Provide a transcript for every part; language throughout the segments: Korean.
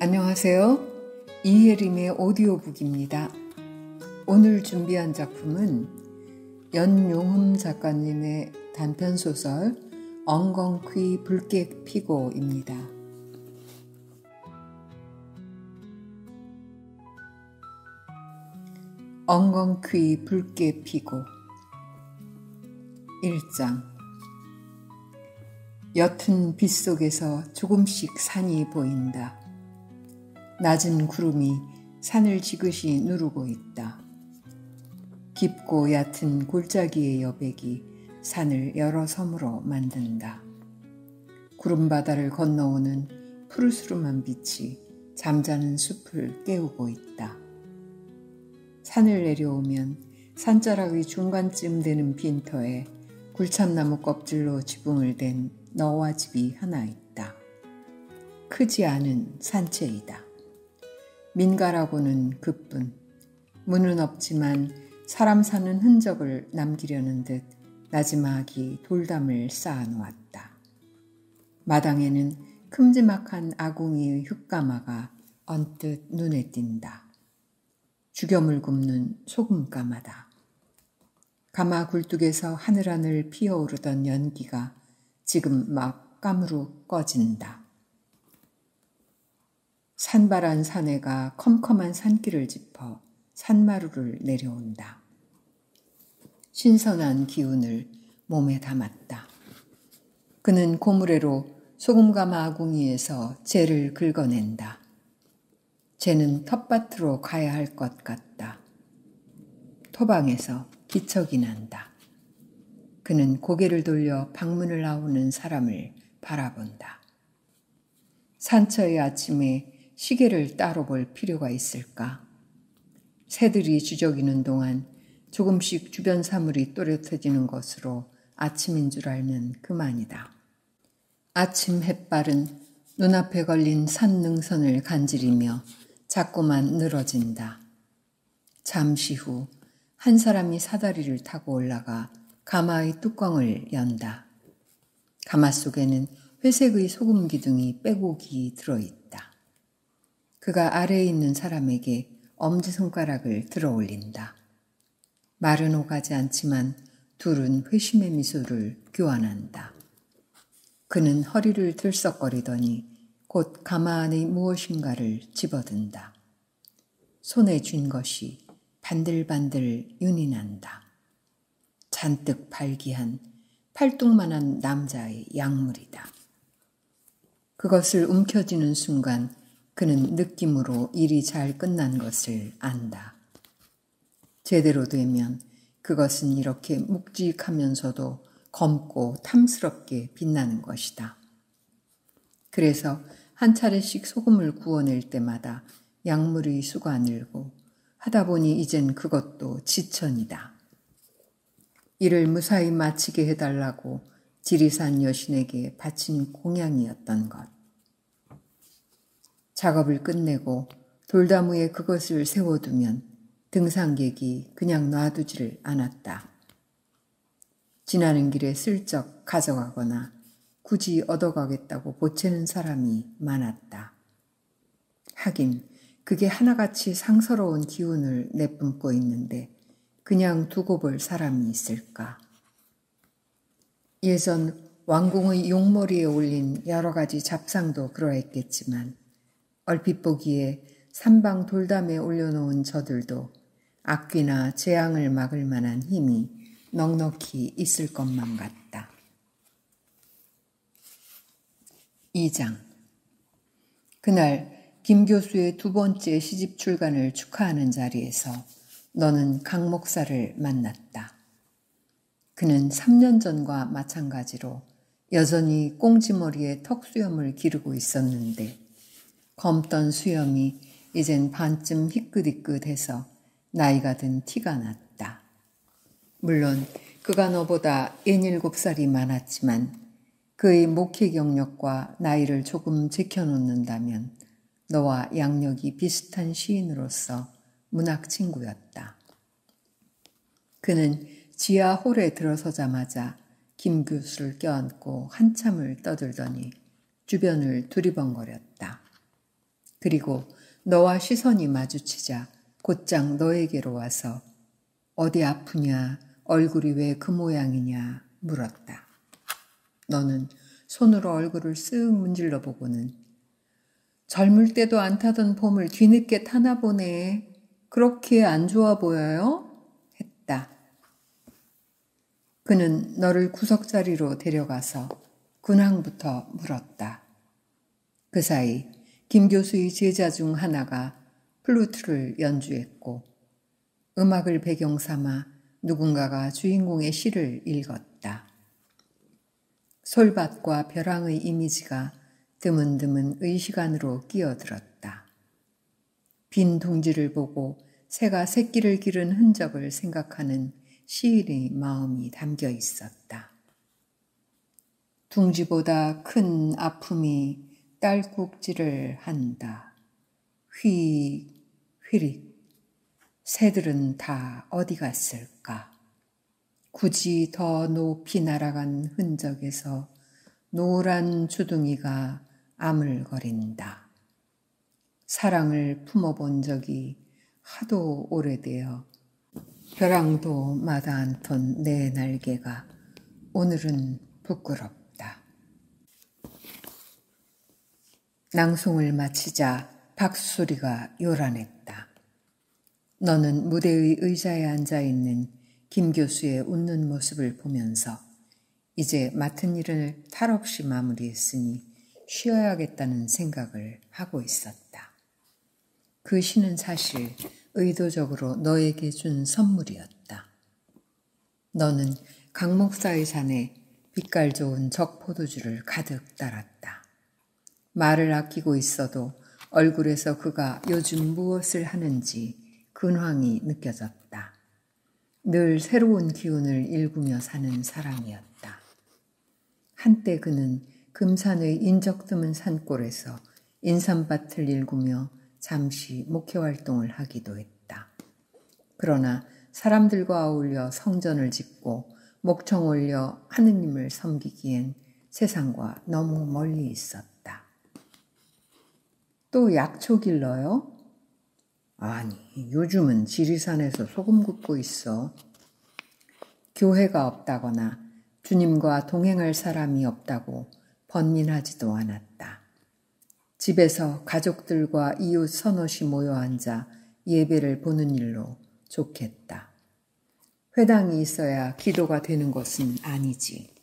안녕하세요. 이혜림의 오디오북입니다. 오늘 준비한 작품은 연용흠 작가님의 단편소설 엉겅퀴 붉게 피고입니다. 엉겅퀴 붉게 피고 1장. 옅은 빛 속에서 조금씩 산이 보인다. 낮은 구름이 산을 지그시 누르고 있다. 깊고 얕은 골짜기의 여백이 산을 여러 섬으로 만든다. 구름바다를 건너오는 푸르스름한 빛이 잠자는 숲을 깨우고 있다. 산을 내려오면 산자락의 중간쯤 되는 빈터에 굴참나무 껍질로 지붕을 댄 너와 집이 하나 있다. 크지 않은 산채이다. 민가라고는 그뿐. 문은 없지만 사람 사는 흔적을 남기려는 듯 나지막이 돌담을 쌓아놓았다. 마당에는 큼지막한 아궁이의 흙가마가 언뜻 눈에 띈다. 죽염을 굽는 소금가마다. 가마 굴뚝에서 하늘하늘 피어오르던 연기가 지금 막 까무룩 꺼진다. 산발한 사내가 컴컴한 산길을 짚어 산마루를 내려온다. 신선한 기운을 몸에 담았다. 그는 고무래로 소금가마 아궁이에서 재를 긁어낸다. 재는 텃밭으로 가야 할 것 같다. 토방에서 기척이 난다. 그는 고개를 돌려 방문을 나오는 사람을 바라본다. 산처의 아침에 시계를 따로 볼 필요가 있을까? 새들이 주저기는 동안 조금씩 주변 사물이 또렷해지는 것으로 아침인 줄 알면 그만이다. 아침 햇발은 눈앞에 걸린 산 능선을 간지리며 자꾸만 늘어진다. 잠시 후 한 사람이 사다리를 타고 올라가 가마의 뚜껑을 연다. 가마 속에는 회색의 소금 기둥이 빼곡이 들어있다. 그가 아래에 있는 사람에게 엄지손가락을 들어 올린다. 말은 오가지 않지만 둘은 회심의 미소를 교환한다. 그는 허리를 들썩거리더니 곧 가마 안의 무엇인가를 집어든다. 손에 쥔 것이 반들반들 윤이 난다. 잔뜩 발기한 팔뚝만한 남자의 약물이다. 그것을 움켜쥐는 순간 그는 느낌으로 일이 잘 끝난 것을 안다. 제대로 되면 그것은 이렇게 묵직하면서도 검고 탐스럽게 빛나는 것이다. 그래서 한 차례씩 소금을 구워낼 때마다 약물의 수가 늘고 하다 보니 이젠 그것도 지천이다. 이를 무사히 마치게 해달라고 지리산 여신에게 바친 공양이었던 것. 작업을 끝내고 돌담 위에 그것을 세워두면 등산객이 그냥 놔두지를 않았다. 지나는 길에 슬쩍 가져가거나 굳이 얻어가겠다고 보채는 사람이 많았다. 하긴 그게 하나같이 상서로운 기운을 내뿜고 있는데 그냥 두고 볼 사람이 있을까? 예전 왕궁의 용머리에 올린 여러 가지 잡상도 그러했겠지만 얼핏 보기에 산방 돌담에 올려놓은 저들도 악귀나 재앙을 막을 만한 힘이 넉넉히 있을 것만 같다. 2장. 그날 김 교수의 두 번째 시집 출간을 축하하는 자리에서 너는 강 목사를 만났다. 그는 3년 전과 마찬가지로 여전히 꽁지머리에 턱수염을 기르고 있었는데 검던 수염이 이젠 반쯤 희끗희끗해서 나이가 든 티가 났다. 물론 그가 너보다 67살이 많았지만 그의 목회 경력과 나이를 조금 제켜놓는다면 너와 양력이 비슷한 시인으로서 문학 친구였다. 그는 지하 홀에 들어서자마자 김 교수를 껴안고 한참을 떠들더니 주변을 두리번거렸다. 그리고 너와 시선이 마주치자 곧장 너에게로 와서 어디 아프냐, 얼굴이 왜 그 모양이냐 물었다. 너는 손으로 얼굴을 쓱 문질러 보고는 젊을 때도 안 타던 봄을 뒤늦게 타나 보네. 그렇게 안 좋아 보여요? 했다. 그는 너를 구석자리로 데려가서 근황부터 물었다. 그 사이 김 교수의 제자 중 하나가 플루트를 연주했고 음악을 배경 삼아 누군가가 주인공의 시를 읽었다. 솔밭과 벼랑의 이미지가 드문드문 의시간으로 끼어들었다. 빈 둥지를 보고 새가 새끼를 기른 흔적을 생각하는 시인의 마음이 담겨 있었다. 둥지보다 큰 아픔이 딸꾹질을 한다. 휘릭. 새들은 다 어디 갔을까? 굳이 더 높이 날아간 흔적에서 노란 주둥이가 아물거린다. 사랑을 품어본 적이 하도 오래되어 벼랑도 마다 않던 내 날개가 오늘은 부끄럽다. 낭송을 마치자 박수소리가 요란했다. 너는 무대의 의자에 앉아있는 김 교수의 웃는 모습을 보면서 이제 맡은 일을 탈없이 마무리했으니 쉬어야겠다는 생각을 하고 있었다. 그 시는 사실 의도적으로 너에게 준 선물이었다. 너는 강 목사의 잔에 빛깔 좋은 적포도주를 가득 따랐다. 말을 아끼고 있어도 얼굴에서 그가 요즘 무엇을 하는지 근황이 느껴졌다. 늘 새로운 기운을 일구며 사는 사람이었다. 한때 그는 금산의 인적 드문 산골에서 인삼밭을 일구며 잠시 목회활동을 하기도 했다. 그러나 사람들과 어울려 성전을 짓고 목청 올려 하느님을 섬기기엔 세상과 너무 멀리 있었다. 또 약초 길러요? 아니, 요즘은 지리산에서 소금 굽고 있어. 교회가 없다거나 주님과 동행할 사람이 없다고 번민하지도 않았다. 집에서 가족들과 이웃 서너시 모여 앉아 예배를 보는 일로 좋겠다. 회당이 있어야 기도가 되는 것은 아니지.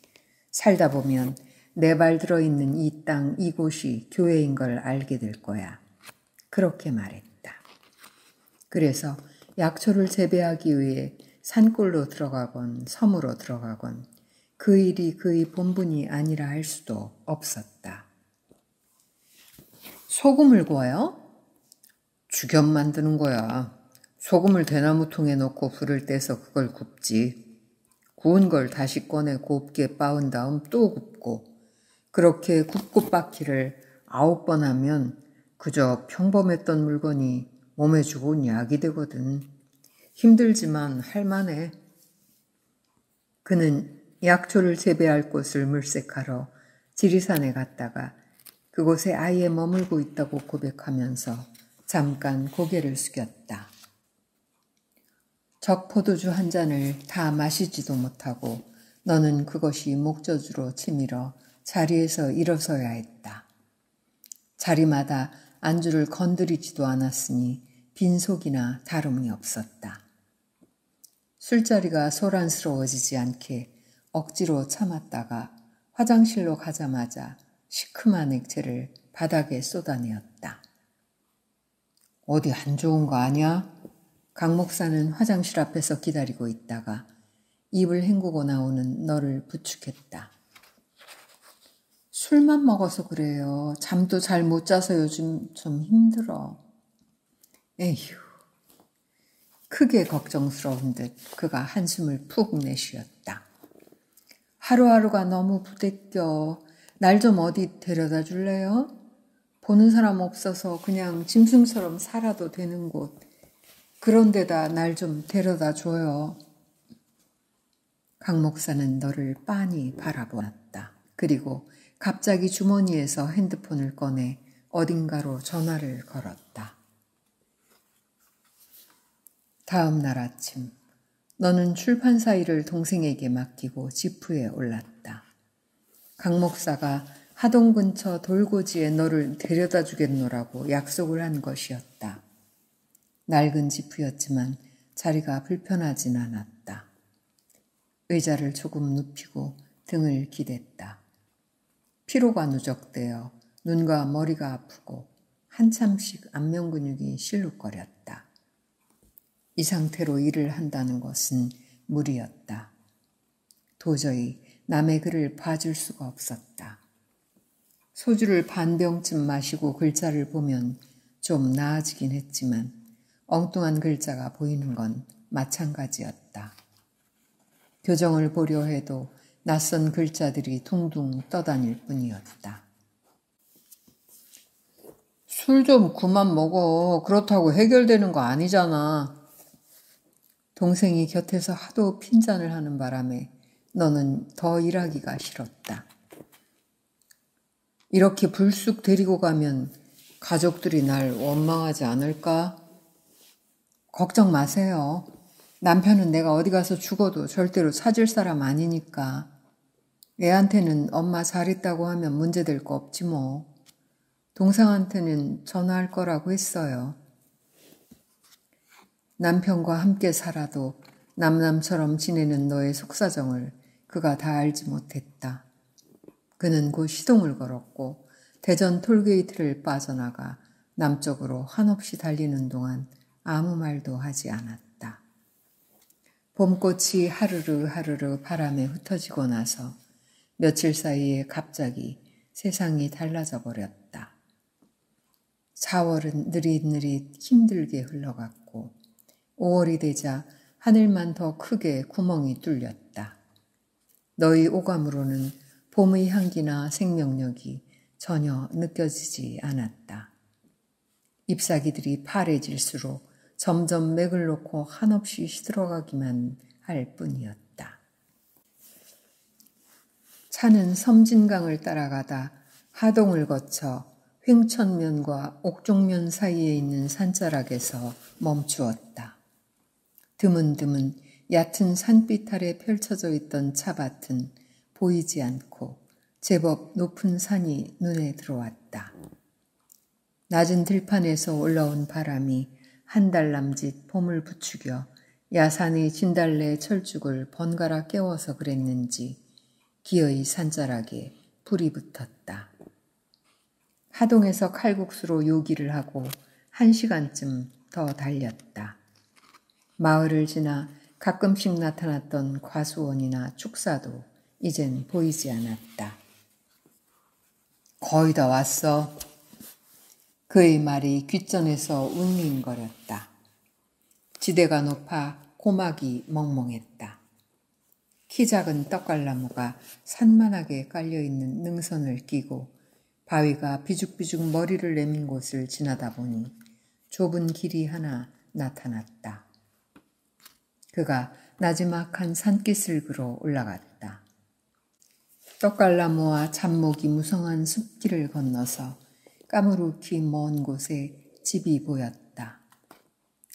살다 보면 내 발 들어있는 이 땅 이곳이 교회인 걸 알게 될 거야. 그렇게 말했다. 그래서 약초를 재배하기 위해 산골로 들어가건 섬으로 들어가건 그 일이 그의 본분이 아니라 할 수도 없었다. 소금을 구워요? 죽연 만드는 거야. 소금을 대나무통에 넣고 불을 떼서 그걸 굽지. 구운 걸 다시 꺼내 곱게 빻은 다음 또 굽고 그렇게 굽고 빻기를 9번 하면 그저 평범했던 물건이 몸에 좋은 약이 되거든. 힘들지만 할만해. 그는 약초를 재배할 곳을 물색하러 지리산에 갔다가 그곳에 아예 머물고 있다고 고백하면서 잠깐 고개를 숙였다. 적포도주 한 잔을 다 마시지도 못하고 너는 그것이 목젖으로 치밀어 자리에서 일어서야 했다. 자리마다 안주를 건드리지도 않았으니 빈속이나 다름이 없었다. 술자리가 소란스러워지지 않게 억지로 참았다가 화장실로 가자마자 시큼한 액체를 바닥에 쏟아내었다. 어디 안 좋은 거 아니야? 강 목사는 화장실 앞에서 기다리고 있다가 입을 헹구고 나오는 너를 부축했다. 술만 먹어서 그래요. 잠도 잘 못 자서 요즘 좀 힘들어. 에휴. 크게 걱정스러운 듯 그가 한숨을 푹 내쉬었다. 하루하루가 너무 부대껴. 날 좀 어디 데려다 줄래요? 보는 사람 없어서 그냥 짐승처럼 살아도 되는 곳. 그런 데다 날 좀 데려다 줘요. 강 목사는 너를 빤히 바라보았다. 그리고 갑자기 주머니에서 핸드폰을 꺼내 어딘가로 전화를 걸었다. 다음 날 아침 너는 출판사 일을 동생에게 맡기고 지프에 올랐다. 강 목사가 하동 근처 돌고지에 너를 데려다 주겠노라고 약속을 한 것이었다. 낡은 지프였지만 자리가 불편하진 않았다. 의자를 조금 눕히고 등을 기댔다. 피로가 누적되어 눈과 머리가 아프고 한참씩 안면 근육이 실룩거렸다. 이 상태로 일을 한다는 것은 무리였다. 도저히 남의 글을 봐줄 수가 없었다. 소주를 반 병쯤 마시고 글자를 보면 좀 나아지긴 했지만 엉뚱한 글자가 보이는 건 마찬가지였다. 교정을 보려 해도 낯선 글자들이 둥둥 떠다닐 뿐이었다. 술 좀 그만 먹어. 그렇다고 해결되는 거 아니잖아. 동생이 곁에서 하도 핀잔을 하는 바람에 너는 더 일하기가 싫었다. 이렇게 불쑥 데리고 가면 가족들이 날 원망하지 않을까? 걱정 마세요. 남편은 내가 어디 가서 죽어도 절대로 찾을 사람 아니니까. 애한테는 엄마 잘 있다고 하면 문제될 거 없지 뭐. 동생한테는 전화할 거라고 했어요. 남편과 함께 살아도 남남처럼 지내는 너의 속사정을 그가 다 알지 못했다. 그는 곧 시동을 걸었고 대전 톨게이트를 빠져나가 남쪽으로 한없이 달리는 동안 아무 말도 하지 않았다. 봄꽃이 하르르 하르르 바람에 흩어지고 나서 며칠 사이에 갑자기 세상이 달라져 버렸다. 4월은 느릿느릿 힘들게 흘러갔고 5월이 되자 하늘만 더 크게 구멍이 뚫렸다. 너희 오감으로는 봄의 향기나 생명력이 전혀 느껴지지 않았다. 잎사귀들이 파래질수록 점점 맥을 놓고 한없이 시들어가기만 할 뿐이었다. 차는 섬진강을 따라가다 하동을 거쳐 횡천면과 옥종면 사이에 있는 산자락에서 멈추었다. 드문드문 얕은 산빛 아래 펼쳐져 있던 차밭은 보이지 않고 제법 높은 산이 눈에 들어왔다. 낮은 들판에서 올라온 바람이 한 달 남짓 봄을 부추겨 야산의 진달래 철쭉을 번갈아 깨워서 그랬는지 기어이 산자락에 불이 붙었다. 하동에서 칼국수로 요기를 하고 1시간쯤 더 달렸다. 마을을 지나 가끔씩 나타났던 과수원이나 축사도 이젠 보이지 않았다. 거의 다 왔어. 그의 말이 귓전에서 웅웅거렸다. 지대가 높아 고막이 멍멍했다. 키 작은 떡갈나무가 산만하게 깔려있는 능선을 끼고 바위가 비죽비죽 머리를 내민 곳을 지나다 보니 좁은 길이 하나 나타났다. 그가 나지막한 산기슭으로 올라갔다. 떡갈나무와 잡목이 무성한 숲길을 건너서 까무룩히 먼 곳에 집이 보였다.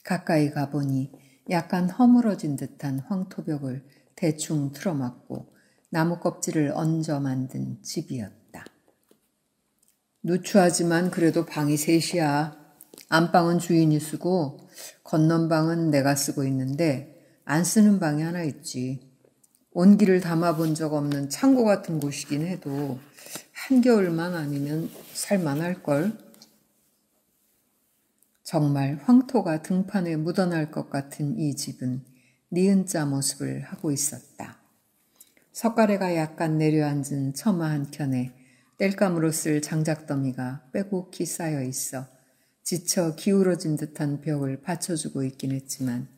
가까이 가보니 약간 허물어진 듯한 황토벽을 대충 틀어막고 나무 껍질을 얹어 만든 집이었다. 누추하지만 그래도 방이 셋이야. 안방은 주인이 쓰고 건넌방은 내가 쓰고 있는데 안 쓰는 방이 하나 있지. 온기를 담아본 적 없는 창고 같은 곳이긴 해도 한겨울만 아니면 살만할걸. 정말 황토가 등판에 묻어날 것 같은 이 집은 니은자 모습을 하고 있었다. 석가래가 약간 내려앉은 처마 한켠에 땔감으로 쓸 장작더미가 빼곡히 쌓여 있어 지쳐 기울어진 듯한 벽을 받쳐주고 있긴 했지만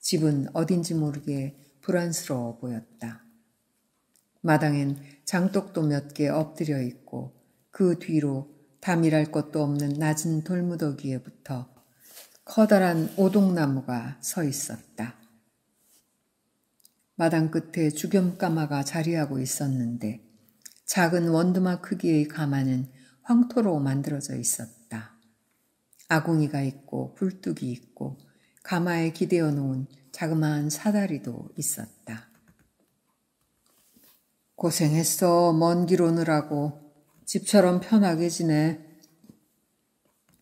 집은 어딘지 모르게 불안스러워 보였다. 마당엔 장독도 몇 개 엎드려 있고 그 뒤로 담이랄 것도 없는 낮은 돌무더기에 붙어 커다란 오동나무가 서 있었다. 마당 끝에 주겸까마가 자리하고 있었는데 작은 원두막 크기의 가마는 황토로 만들어져 있었다. 아궁이가 있고 굴뚝이 있고 가마에 기대어 놓은 자그마한 사다리도 있었다. 고생했어. 먼 길 오느라고. 집처럼 편하게 지내.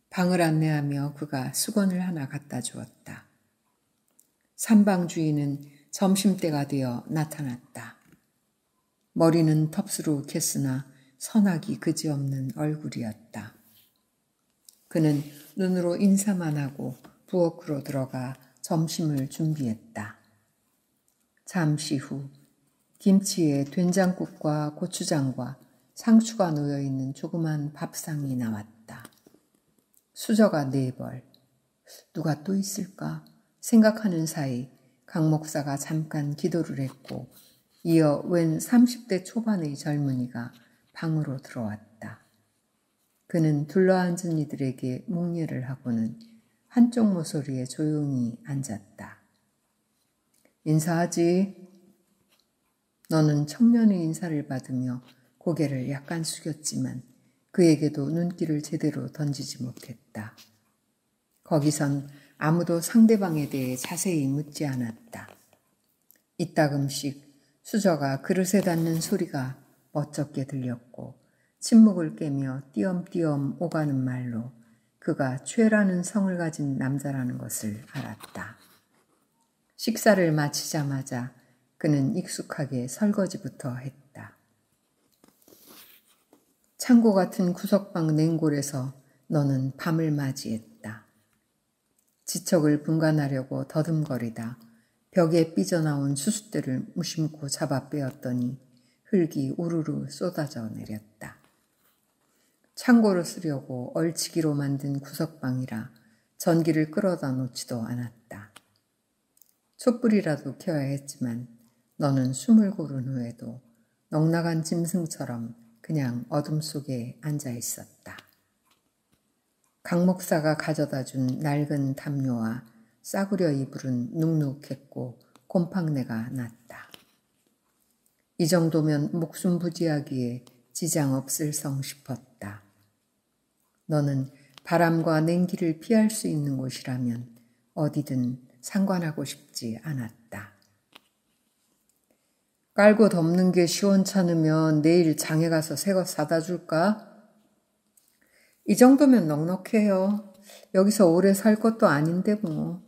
방을 안내하며 그가 수건을 하나 갖다 주었다. 삼방 주인은 점심때가 되어 나타났다. 머리는 텁스룩했으나 선악이 그지없는 얼굴이었다. 그는 눈으로 인사만 하고 부엌으로 들어가 점심을 준비했다. 잠시 후 김치에 된장국과 고추장과 상추가 놓여있는 조그만 밥상이 나왔다. 수저가 4벌. 누가 또 있을까 생각하는 사이 강 목사가 잠깐 기도를 했고 이어 웬 30대 초반의 젊은이가 방으로 들어왔다. 그는 둘러앉은 이들에게 묵례를 하고는 한쪽 모서리에 조용히 앉았다. 인사하지. 너는 청년의 인사를 받으며 고개를 약간 숙였지만 그에게도 눈길을 제대로 던지지 못했다. 거기선 아무도 상대방에 대해 자세히 묻지 않았다. 이따금씩 수저가 그릇에 닿는 소리가 멋쩍게 들렸고 침묵을 깨며 띄엄띄엄 오가는 말로 그가 최라는 성을 가진 남자라는 것을 알았다. 식사를 마치자마자 그는 익숙하게 설거지부터 했다. 창고 같은 구석방 냉골에서 너는 밤을 맞이했다. 지척을 분간하려고 더듬거리다 벽에 삐져나온 수숫대를 무심코 잡아 빼었더니 흙이 우르르 쏟아져 내렸다. 창고를 쓰려고 얼치기로 만든 구석방이라 전기를 끌어다 놓지도 않았다. 촛불이라도 켜야 했지만 너는 숨을 고른 후에도 넉나간 짐승처럼 그냥 어둠 속에 앉아 있었다. 강 목사가 가져다 준 낡은 담요와 싸구려 이불은 눅눅했고 곰팡내가 났다. 이 정도면 목숨 부지하기에 지장 없을성 싶었다. 너는 바람과 냉기를 피할 수 있는 곳이라면 어디든 상관하고 싶지 않았다. 깔고 덮는 게 시원찮으면 내일 장에 가서 새 것 사다 줄까? 이 정도면 넉넉해요. 여기서 오래 살 것도 아닌데 뭐.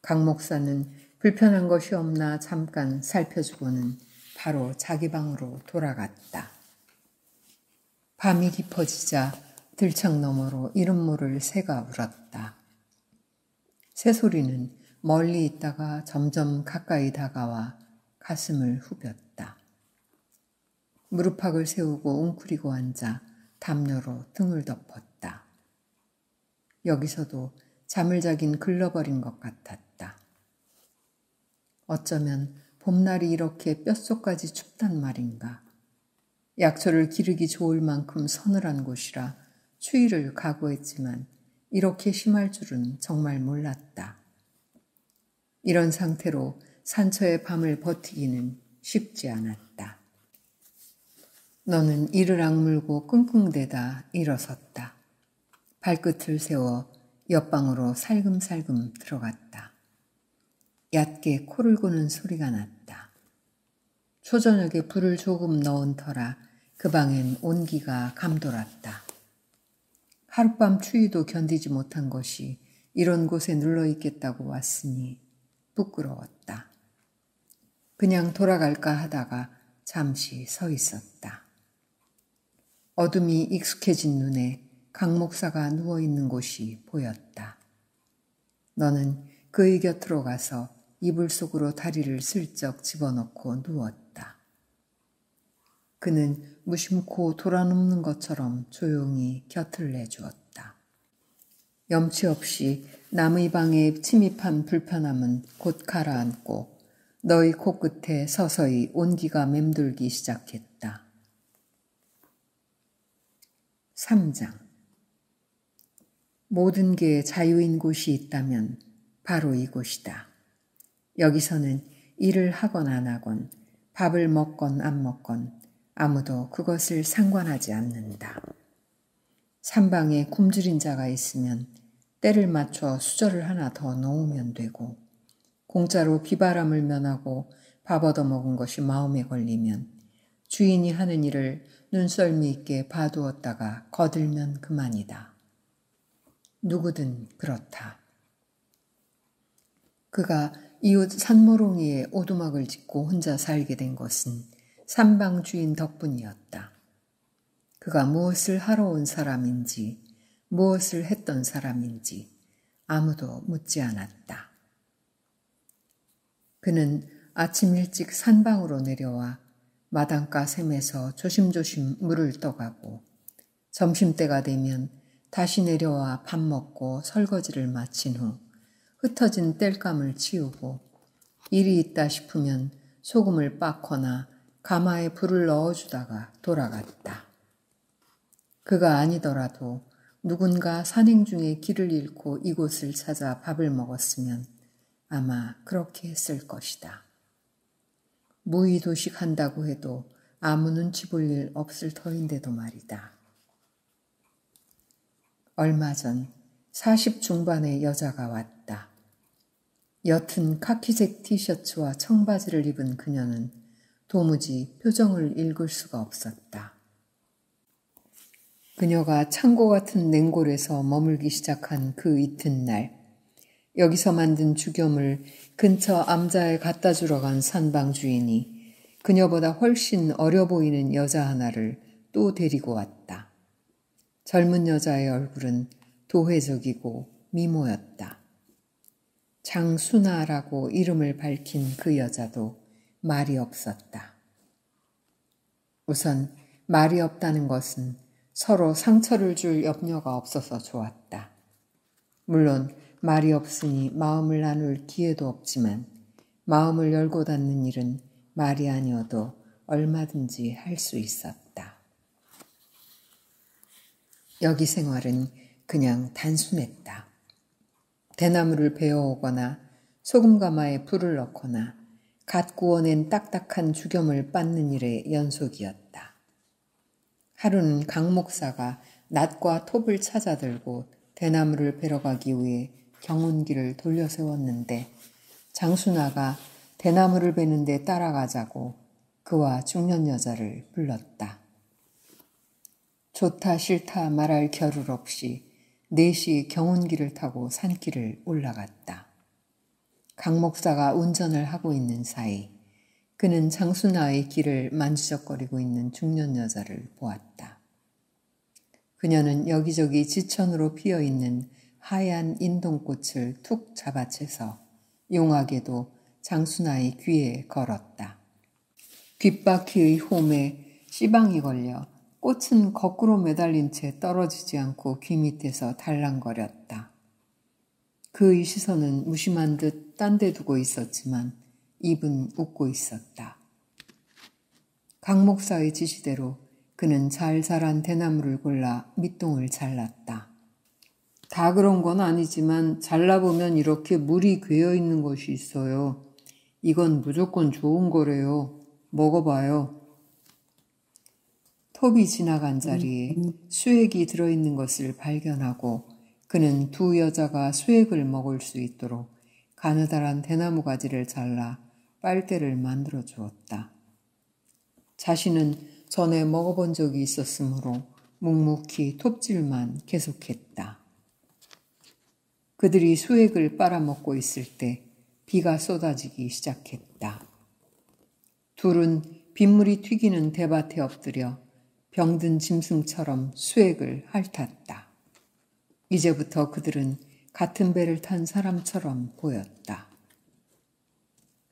강 목사는 불편한 것이 없나 잠깐 살펴주고는 바로 자기 방으로 돌아갔다. 밤이 깊어지자 들창 너머로 이름 모를 새가 울었다. 새소리는 멀리 있다가 점점 가까이 다가와 가슴을 후볐다. 무릎팍을 세우고 웅크리고 앉아 담요로 등을 덮었다. 여기서도 잠을 자긴 글러버린 것 같았다. 어쩌면 봄날이 이렇게 뼛속까지 춥단 말인가. 약초를 기르기 좋을 만큼 서늘한 곳이라 추위를 각오했지만 이렇게 심할 줄은 정말 몰랐다. 이런 상태로 산처의 밤을 버티기는 쉽지 않았다. 너는 이를 악물고 끙끙대다 일어섰다. 발끝을 세워 옆방으로 살금살금 들어갔다. 얕게 코를 고는 소리가 났다. 초저녁에 불을 조금 넣은 터라 그 방엔 온기가 감돌았다. 하룻밤 추위도 견디지 못한 것이 이런 곳에 눌러있겠다고 왔으니 부끄러웠다. 그냥 돌아갈까 하다가 잠시 서 있었다. 어둠이 익숙해진 눈에 강 목사가 누워있는 곳이 보였다. 너는 그의 곁으로 가서 이불 속으로 다리를 슬쩍 집어넣고 누웠다. 그는 무심코 돌아눕는 것처럼 조용히 곁을 내주었다. 염치 없이 남의 방에 침입한 불편함은 곧 가라앉고 너의 코끝에 서서히 온기가 맴돌기 시작했다. 3장. 모든 게 자유인 곳이 있다면 바로 이곳이다. 여기서는 일을 하건 안 하건, 밥을 먹건 안 먹건, 아무도 그것을 상관하지 않는다. 산방에 굶주린 자가 있으면 때를 맞춰 수저를 하나 더 넣으면 되고, 공짜로 비바람을 면하고 밥 얻어먹은 것이 마음에 걸리면 주인이 하는 일을 눈썰미 있게 봐두었다가 거들면 그만이다. 누구든 그렇다. 그가 이웃 산모롱이에 오두막을 짓고 혼자 살게 된 것은 산방 주인 덕분이었다. 그가 무엇을 하러 온 사람인지, 무엇을 했던 사람인지 아무도 묻지 않았다. 그는 아침 일찍 산방으로 내려와 마당가 샘에서 조심조심 물을 떠가고, 점심때가 되면 다시 내려와 밥 먹고 설거지를 마친 후 흩어진 땔감을 치우고, 일이 있다 싶으면 소금을 빻거나 가마에 불을 넣어주다가 돌아갔다. 그가 아니더라도 누군가 산행 중에 길을 잃고 이곳을 찾아 밥을 먹었으면 아마 그렇게 했을 것이다. 무의도식한다고 해도 아무 눈치 볼 일 없을 터인데도 말이다. 얼마 전 40 중반의 여자가 왔다. 옅은 카키색 티셔츠와 청바지를 입은 그녀는 도무지 표정을 읽을 수가 없었다. 그녀가 창고 같은 냉골에서 머물기 시작한 그 이튿날, 여기서 만든 죽염을 근처 암자에 갖다 주러 간 산방 주인이 그녀보다 훨씬 어려 보이는 여자 하나를 또 데리고 왔다. 젊은 여자의 얼굴은 도회적이고 미모였다. 장순아라고 이름을 밝힌 그 여자도 말이 없었다. 우선 말이 없다는 것은 서로 상처를 줄 염려가 없어서 좋았다. 물론 말이 없으니 마음을 나눌 기회도 없지만 마음을 열고 닫는 일은 말이 아니어도 얼마든지 할 수 있었다. 여기 생활은 그냥 단순했다. 대나무를 베어오거나 소금가마에 불을 넣거나 갓 구워낸 딱딱한 죽염을 빻는 일의 연속이었다. 하루는 강 목사가 낫과 톱을 찾아들고 대나무를 베러 가기 위해 경운기를 돌려세웠는데 장순아가 대나무를 베는데 따라가자고 그와 중년 여자를 불렀다. 좋다 싫다 말할 겨를 없이 넷이 경운기를 타고 산길을 올라갔다. 강 목사가 운전을 하고 있는 사이 그는 장순아의 길을 만지작거리고 있는 중년 여자를 보았다. 그녀는 여기저기 지천으로 피어있는 하얀 인동꽃을 툭 잡아채서 용하게도 장순아의 귀에 걸었다. 귓바퀴의 홈에 씨방이 걸려 꽃은 거꾸로 매달린 채 떨어지지 않고 귀 밑에서 달랑거렸다. 그의 시선은 무심한 듯 딴 데 두고 있었지만 입은 웃고 있었다. 강 목사의 지시대로 그는 잘 자란 대나무를 골라 밑동을 잘랐다. 다 그런 건 아니지만 잘라보면 이렇게 물이 괴어 있는 것이 있어요. 이건 무조건 좋은 거래요. 먹어봐요. 톱이 지나간 자리에 수액이 들어있는 것을 발견하고 그는 두 여자가 수액을 먹을 수 있도록 가느다란 대나무 가지를 잘라 빨대를 만들어 주었다. 자신은 전에 먹어본 적이 있었으므로 묵묵히 톱질만 계속했다. 그들이 수액을 빨아먹고 있을 때 비가 쏟아지기 시작했다. 둘은 빗물이 튀기는 대밭에 엎드려 병든 짐승처럼 수액을 핥았다. 이제부터 그들은 같은 배를 탄 사람처럼 보였다.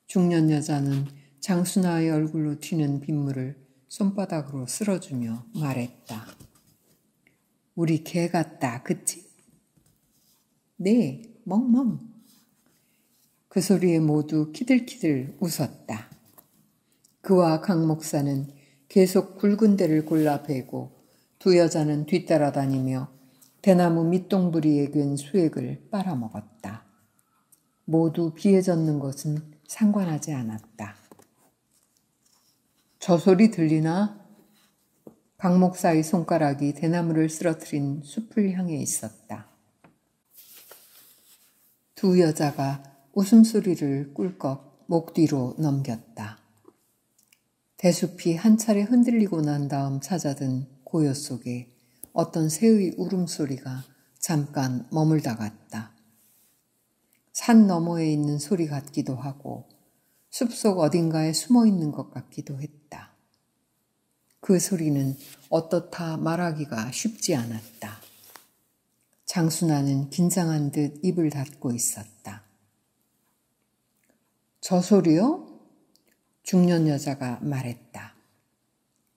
중년 여자는 장순아의 얼굴로 튀는 빗물을 손바닥으로 쓸어주며 말했다. 우리 개 같다, 그치? 네, 멍멍. 그 소리에 모두 키들키들 웃었다. 그와 강 목사는 계속 굵은 데를 골라 베고 두 여자는 뒤따라 다니며 대나무 밑동부리에 괸 수액을 빨아먹었다. 모두 비에 젖는 것은 상관하지 않았다. 저 소리 들리나? 강 목사의 손가락이 대나무를 쓰러뜨린 숲을 향해 있었다. 두 여자가 웃음소리를 꿀꺽 목 뒤로 넘겼다. 대숲이 한 차례 흔들리고 난 다음 찾아든 고요 속에 어떤 새의 울음소리가 잠깐 머물다 갔다. 산 너머에 있는 소리 같기도 하고 숲속 어딘가에 숨어 있는 것 같기도 했다. 그 소리는 어떻다 말하기가 쉽지 않았다. 장순아는 긴장한 듯 입을 닫고 있었다. 저 소리요? 중년 여자가 말했다.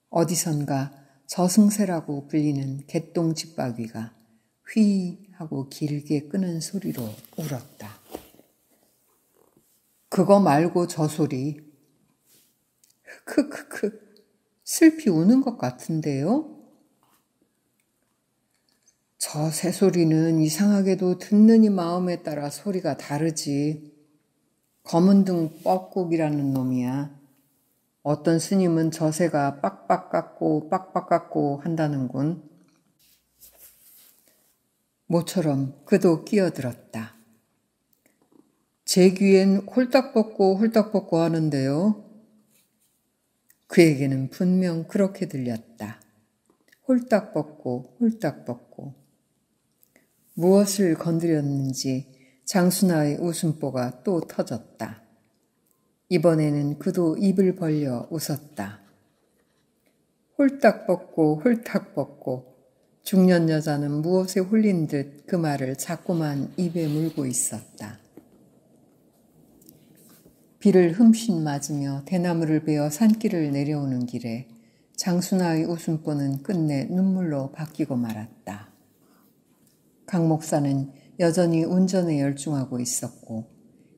어디선가 저승새라고 불리는 개똥 집바귀가 휘 하고 길게 끄는 소리로 울었다. 그거 말고 저 소리. 크크크. 슬피 우는 것 같은데요? 저 새소리는 이상하게도 듣는 이 마음에 따라 소리가 다르지. 검은등 뻐꾹이라는 놈이야. 어떤 스님은 저 새가 빡빡 깎고 빡빡 깎고 한다는군. 모처럼 그도 끼어들었다. 제 귀엔 홀딱 벗고 하는데요. 그에게는 분명 그렇게 들렸다. 홀딱 벗고. 무엇을 건드렸는지 장순아의 웃음보가 또 터졌다. 이번에는 그도 입을 벌려 웃었다. 홀딱 벗고 중년 여자는 무엇에 홀린 듯 그 말을 자꾸만 입에 물고 있었다. 비를 흠씬 맞으며 대나무를 베어 산길을 내려오는 길에 장순아의 웃음보는 끝내 눈물로 바뀌고 말았다. 강 목사는 여전히 운전에 열중하고 있었고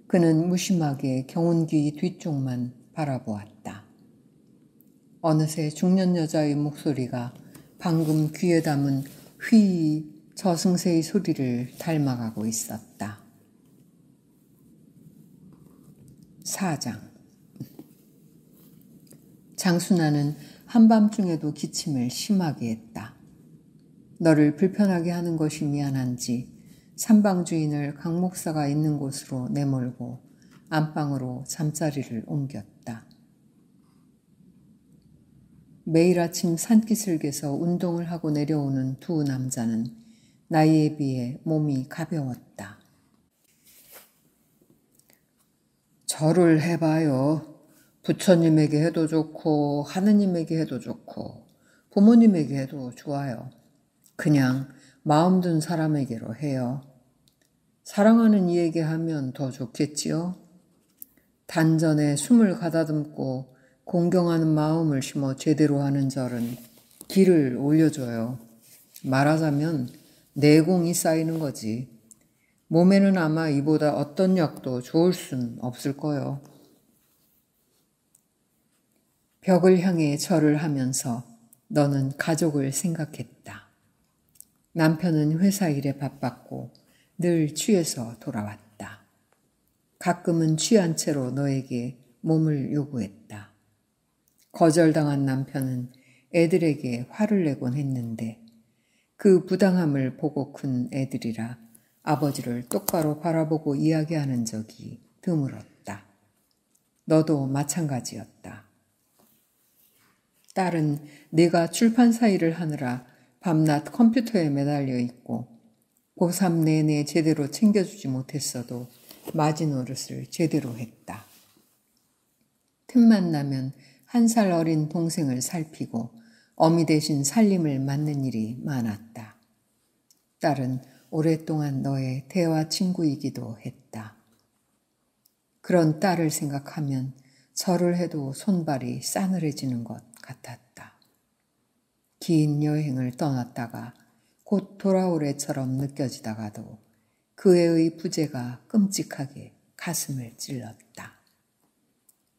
그는 무심하게 경운기 뒤쪽만 바라보았다. 어느새 중년 여자의 목소리가 방금 귀에 담은 휘 저승새의 소리를 닮아가고 있었다. 4장. 장순아는 한밤중에도 기침을 심하게 했다. 너를 불편하게 하는 것이 미안한지 삼방주인을 강 목사가 있는 곳으로 내몰고 안방으로 잠자리를 옮겼다. 매일 아침 산기슭에서 운동을 하고 내려오는 두 남자는 나이에 비해 몸이 가벼웠다. 절을 해봐요. 부처님에게 해도 좋고 하느님에게 해도 좋고 부모님에게 해도 좋아요. 그냥 마음 든 사람에게로 해요. 사랑하는 이에게 하면 더 좋겠지요. 단전에 숨을 가다듬고 공경하는 마음을 심어 제대로 하는 절은 기를 올려줘요. 말하자면 내공이 쌓이는 거지. 몸에는 아마 이보다 어떤 약도 좋을 순 없을 거요. 벽을 향해 절을 하면서 너는 가족을 생각했다. 남편은 회사 일에 바빴고 늘 취해서 돌아왔다. 가끔은 취한 채로 너에게 몸을 요구했다. 거절당한 남편은 애들에게 화를 내곤 했는데 그 부당함을 보고 큰 애들이라 아버지를 똑바로 바라보고 이야기하는 적이 드물었다. 너도 마찬가지였다. 딸은 네가 출판사 일을 하느라 밤낮 컴퓨터에 매달려 있고 고3 내내 제대로 챙겨주지 못했어도 마지노릇을 제대로 했다. 틈만 나면 1살 어린 동생을 살피고 어미 대신 살림을 맡는 일이 많았다. 딸은 오랫동안 너의 대화 친구이기도 했다. 그런 딸을 생각하면 절을 해도 손발이 싸늘해지는 것 같았다. 긴 여행을 떠났다가 곧 돌아올 애처럼 느껴지다가도 그 애의 부재가 끔찍하게 가슴을 찔렀다.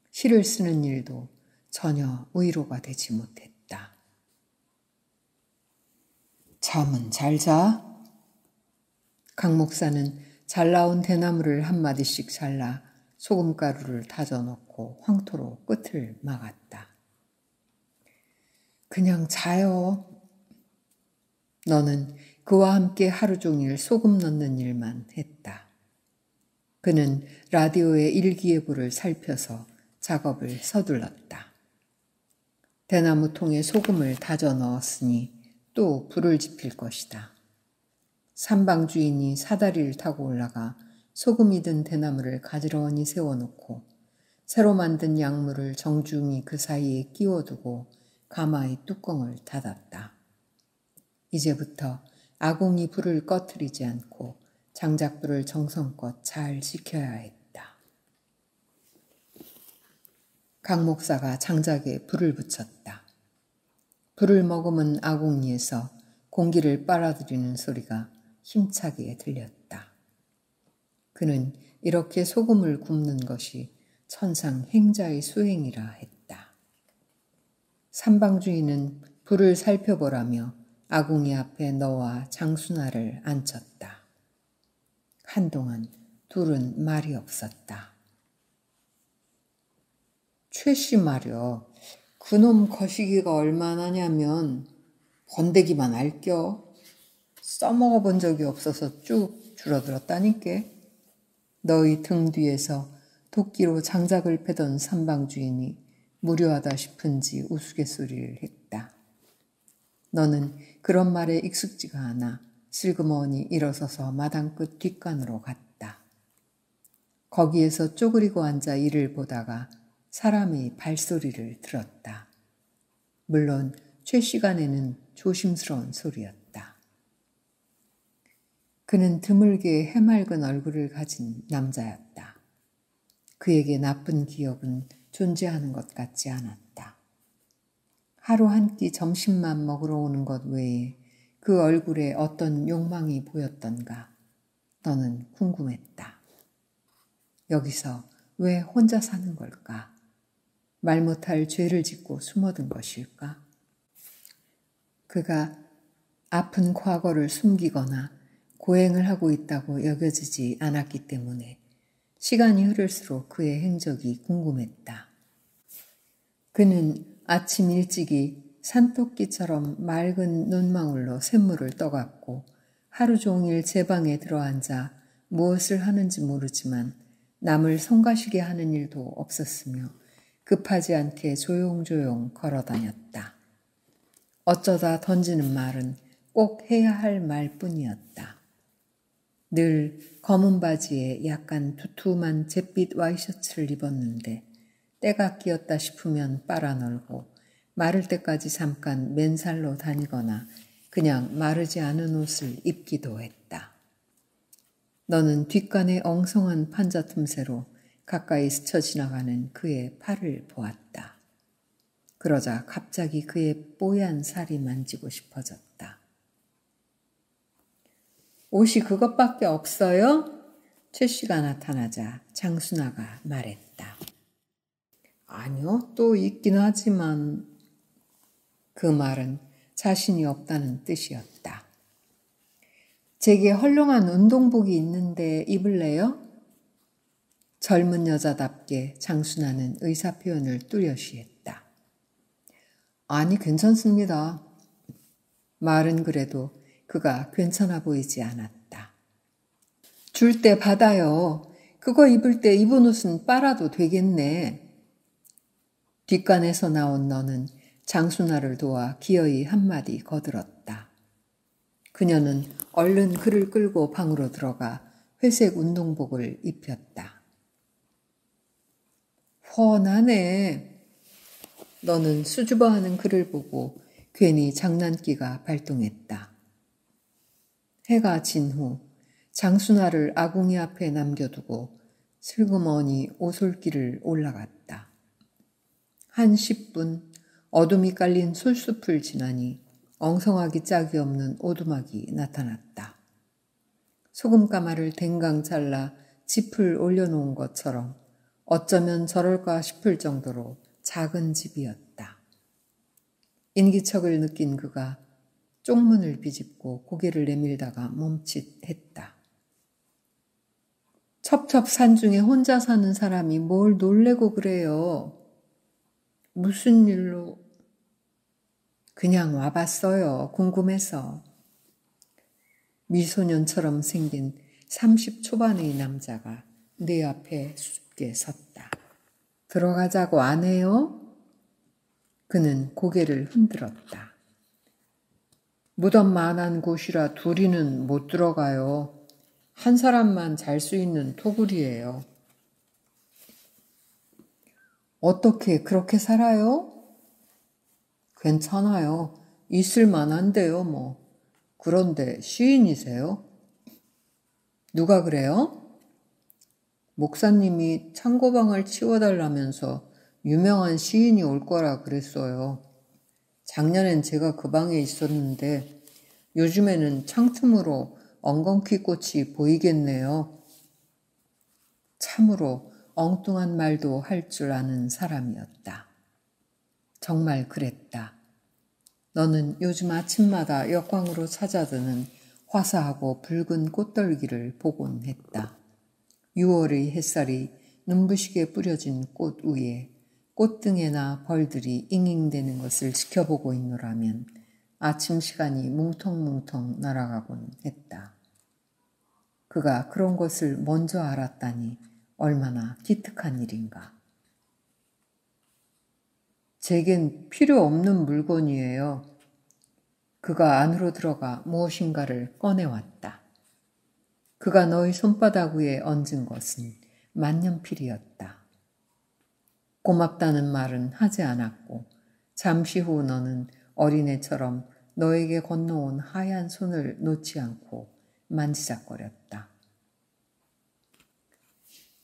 시를 쓰는 일도 전혀 위로가 되지 못했다. 잠은 잘 자? 강 목사는 잘 나온 대나무를 한 마디씩 잘라 소금가루를 다져 넣고 황토로 끝을 막았다. 그냥 자요. 너는 그와 함께 하루 종일 소금 넣는 일만 했다. 그는 라디오의 일기예보를 살펴서 작업을 서둘렀다. 대나무 통에 소금을 다져 넣었으니 또 불을 지필 것이다. 산방 주인이 사다리를 타고 올라가 소금이 든 대나무를 가지런히 세워놓고 새로 만든 약물을 정중히 그 사이에 끼워두고 가마의 뚜껑을 닫았다. 이제부터 아궁이 불을 꺼트리지 않고 장작불을 정성껏 잘 지켜야 했다. 강 목사가 장작에 불을 붙였다. 불을 머금은 아궁이에서 공기를 빨아들이는 소리가 힘차게 들렸다. 그는 이렇게 소금을 굽는 것이 천상 행자의 수행이라 했다. 삼방주인은 불을 살펴보라며 아궁이 앞에 너와 장순아를 앉혔다. 한동안 둘은 말이 없었다. 최씨 말여, 그놈 거시기가 얼마나냐면 번데기만 알껴. 써먹어 본 적이 없어서 쭉 줄어들었다니까. 너희 등 뒤에서 도끼로 장작을 패던 삼방주인이 무료하다 싶은지 우스갯소리를 했다. 너는 그런 말에 익숙지가 않아 슬그머니 일어서서 마당 끝 뒷간으로 갔다. 거기에서 쪼그리고 앉아 일을 보다가 사람의 발소리를 들었다. 물론 최 시간에는 조심스러운 소리였다. 그는 드물게 해맑은 얼굴을 가진 남자였다. 그에게 나쁜 기억은 존재하는 것 같지 않았다. 하루 한 끼 점심만 먹으러 오는 것 외에 그 얼굴에 어떤 욕망이 보였던가 너는 궁금했다. 여기서 왜 혼자 사는 걸까? 말 못할 죄를 짓고 숨어든 것일까? 그가 아픈 과거를 숨기거나 고행을 하고 있다고 여겨지지 않았기 때문에 시간이 흐를수록 그의 행적이 궁금했다. 그는 아침 일찍이 산토끼처럼 맑은 눈망울로 샘물을 떠갔고 하루 종일 제 방에 들어앉아 무엇을 하는지 모르지만 남을 성가시게 하는 일도 없었으며 급하지 않게 조용조용 걸어다녔다. 어쩌다 던지는 말은 꼭 해야 할 말뿐이었다. 늘 검은 바지에 약간 두툼한 잿빛 와이셔츠를 입었는데 때가 끼었다 싶으면 빨아널고 마를 때까지 잠깐 맨살로 다니거나 그냥 마르지 않은 옷을 입기도 했다. 너는 뒷간의 엉성한 판자 틈새로 가까이 스쳐 지나가는 그의 팔을 보았다. 그러자 갑자기 그의 뽀얀 살이 만지고 싶어졌다. 옷이 그것밖에 없어요? 최 씨가 나타나자 장순아가 말했다. 아니요, 또 있긴 하지만 그 말은 자신이 없다는 뜻이었다. 제게 헐렁한 운동복이 있는데 입을래요? 젊은 여자답게 장순아는 의사 표현을 뚜렷이 했다. 아니, 괜찮습니다. 말은 그래도 그가 괜찮아 보이지 않았다. 줄 때 받아요. 그거 입을 때 입은 옷은 빨아도 되겠네. 뒷간에서 나온 너는 장순아를 도와 기어이 한마디 거들었다. 그녀는 얼른 그를 끌고 방으로 들어가 회색 운동복을 입혔다. 훤하네. 너는 수줍어하는 그를 보고 괜히 장난기가 발동했다. 해가 진 후 장순아를 아궁이 앞에 남겨두고 슬그머니 오솔길을 올라갔다. 한 10분 어둠이 깔린 솔숲을 지나니 엉성하기 짝이 없는 오두막이 나타났다. 소금가마를 댕강 잘라 짚을 올려놓은 것처럼 어쩌면 저럴까 싶을 정도로 작은 집이었다. 인기척을 느낀 그가 쪽문을 비집고 고개를 내밀다가 멈칫했다. 첩첩산중에 혼자 사는 사람이 뭘 놀래고 그래요. 무슨 일로? 그냥 와봤어요. 궁금해서. 미소년처럼 생긴 30 초반의 남자가 내 앞에 수줍게 섰다. 들어가자고 안 해요? 그는 고개를 흔들었다. 무덤만한 곳이라 둘이는 못 들어가요. 한 사람만 잘 수 있는 토굴이에요. 어떻게 그렇게 살아요? 괜찮아요. 있을 만한데요, 뭐. 그런데 시인이세요? 누가 그래요? 목사님이 창고방을 치워달라면서 유명한 시인이 올 거라 그랬어요. 작년엔 제가 그 방에 있었는데 요즘에는 창틈으로 엉겅퀴 꽃이 보이겠네요. 참으로 엉뚱한 말도 할 줄 아는 사람이었다. 정말 그랬다. 너는 요즘 아침마다 역광으로 찾아드는 화사하고 붉은 꽃떨기를 보곤 했다. 6월의 햇살이 눈부시게 뿌려진 꽃 위에 꽃등에나 벌들이 잉잉대는 것을 지켜보고 있노라면 아침 시간이 뭉텅뭉텅 날아가곤 했다. 그가 그런 것을 먼저 알았다니 얼마나 기특한 일인가. 제겐 필요 없는 물건이에요. 그가 안으로 들어가 무엇인가를 꺼내왔다. 그가 너의 손바닥 위에 얹은 것은 만년필이었다. 고맙다는 말은 하지 않았고 잠시 후 너는 어린애처럼 너에게 건너온 하얀 손을 놓지 않고 만지작거렸다.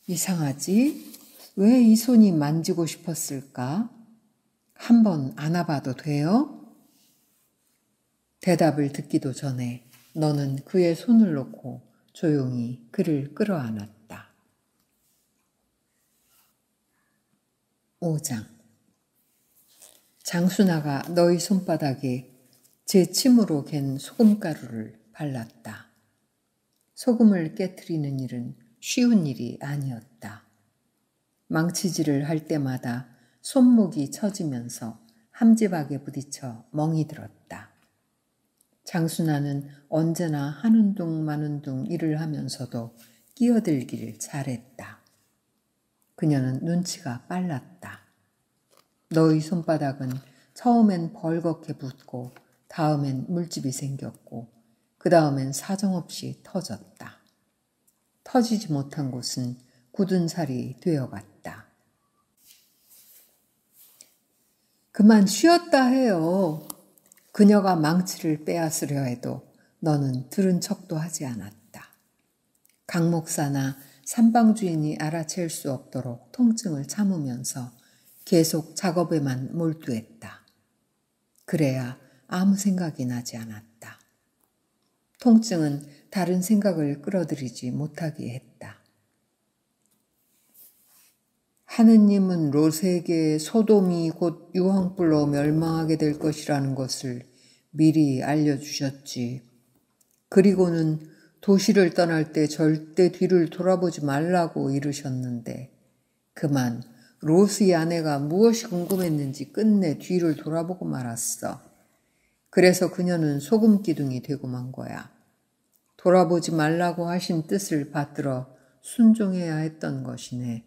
이상하지? 왜 이 손이 만지고 싶었을까? 한번 안아봐도 돼요? 대답을 듣기도 전에 너는 그의 손을 놓고 조용히 그를 끌어안았다. 5장. 장순아가 너희 손바닥에 제 침으로 갠 소금가루를 발랐다. 소금을 깨트리는 일은 쉬운 일이 아니었다. 망치질을 할 때마다 손목이 처지면서 함지박에 부딪혀 멍이 들었다. 장순아는 언제나 하는 둥 마는 둥 일을 하면서도 끼어들기를 잘했다. 그녀는 눈치가 빨랐다. 너의 손바닥은 처음엔 벌겋게 붓고 다음엔 물집이 생겼고 그 다음엔 사정없이 터졌다. 터지지 못한 곳은 굳은 살이 되어갔다. 그만 쉬었다 해요. 그녀가 망치를 빼앗으려 해도 너는 들은 척도 하지 않았다. 강 목사나 산방 주인이 알아챌 수 없도록 통증을 참으면서 계속 작업에만 몰두했다. 그래야 아무 생각이 나지 않았다. 통증은 다른 생각을 끌어들이지 못하게 했다. 하느님은 롯에게 소돔이 곧 유황불로 멸망하게 될 것이라는 것을 미리 알려주셨지. 그리고는 도시를 떠날 때 절대 뒤를 돌아보지 말라고 이르셨는데 그만 롯의 아내가 무엇이 궁금했는지 끝내 뒤를 돌아보고 말았어. 그래서 그녀는 소금 기둥이 되고 만 거야. 돌아보지 말라고 하신 뜻을 받들어 순종해야 했던 것이네.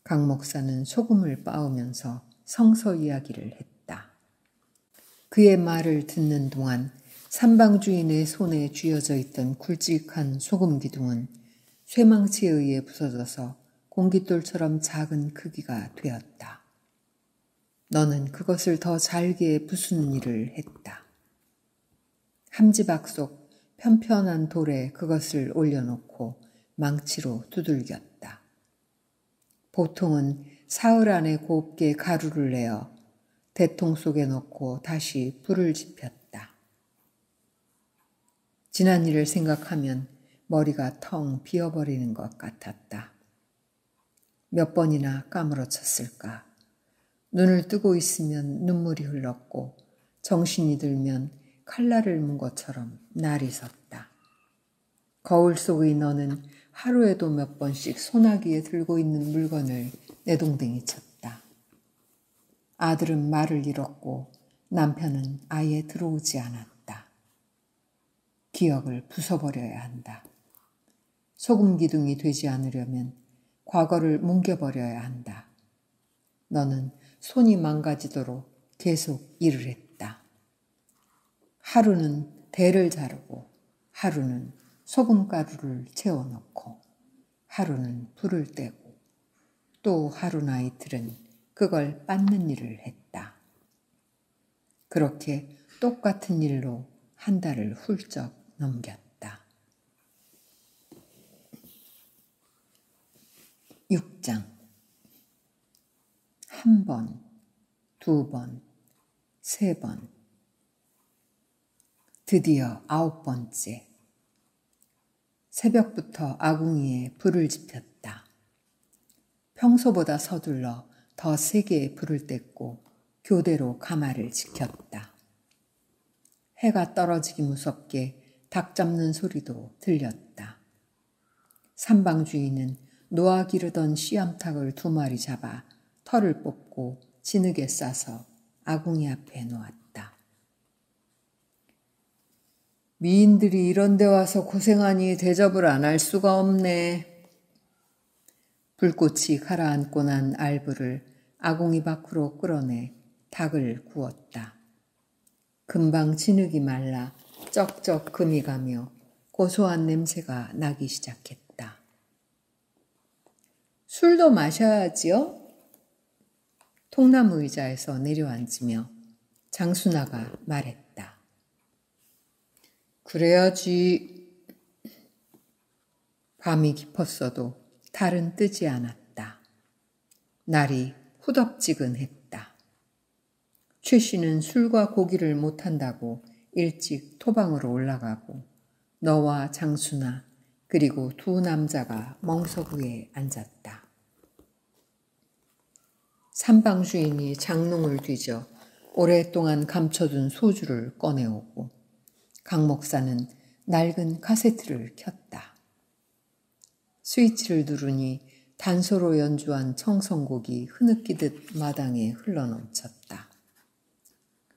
강 목사는 소금을 빻으면서 성서 이야기를 했다. 그의 말을 듣는 동안 산방주인의 손에 쥐어져 있던 굵직한 소금 기둥은 쇠망치에 의해 부서져서 공깃돌처럼 작은 크기가 되었다. 너는 그것을 더 잘게 부수는 일을 했다. 함지박 속 편편한 돌에 그것을 올려놓고 망치로 두들겼다. 보통은 사흘 안에 곱게 가루를 내어 대통 속에 넣고 다시 불을 지폈다. 지난 일을 생각하면 머리가 텅 비어버리는 것 같았다. 몇 번이나 까무러쳤을까. 눈을 뜨고 있으면 눈물이 흘렀고 정신이 들면 칼날을 문 것처럼 날이 섰다. 거울 속의 너는 하루에도 몇 번씩 소나기에 들고 있는 물건을 내동댕이 쳤다. 아들은 말을 잃었고 남편은 아예 들어오지 않았다. 기억을 부숴버려야 한다. 소금 기둥이 되지 않으려면 과거를 뭉개버려야 한다. 너는 손이 망가지도록 계속 일을 했다. 하루는 대를 자르고 하루는 소금가루를 채워넣고 하루는 불을 떼고 또 하루나 이틀은 그걸 빻는 일을 했다. 그렇게 똑같은 일로 한 달을 훌쩍 넘겼다. 6장. 1번, 2번, 3번. 드디어 9번째. 새벽부터 아궁이에 불을 지폈다. 평소보다 서둘러 더 세게 불을 뗐고 교대로 가마를 지켰다. 해가 떨어지기 무섭게 닭 잡는 소리도 들렸다. 삼방주인은 놓아 기르던 씨암탉을 2마리 잡아 털을 뽑고 진흙에 싸서 아궁이 앞에 놓았다. 미인들이 이런 데 와서 고생하니 대접을 안 할 수가 없네. 불꽃이 가라앉고 난 알불을 아궁이 밖으로 끌어내 닭을 구웠다. 금방 진흙이 말라 쩍쩍 금이 가며 고소한 냄새가 나기 시작했다. 술도 마셔야지요? 통나무 의자에서 내려앉으며 장순아가 말했다. 그래야지. 밤이 깊었어도 달은 뜨지 않았다. 날이 후덥지근했다. 최 씨는 술과 고기를 못한다고 일찍 토방으로 올라가고 너와 장순아 그리고 2 남자가 멍석위에 앉았다. 삼방주인이 장롱을 뒤져 오랫동안 감춰둔 소주를 꺼내오고 강 목사는 낡은 카세트를 켰다. 스위치를 누르니 단소로 연주한 청성곡이 흐느끼듯 마당에 흘러넘쳤다.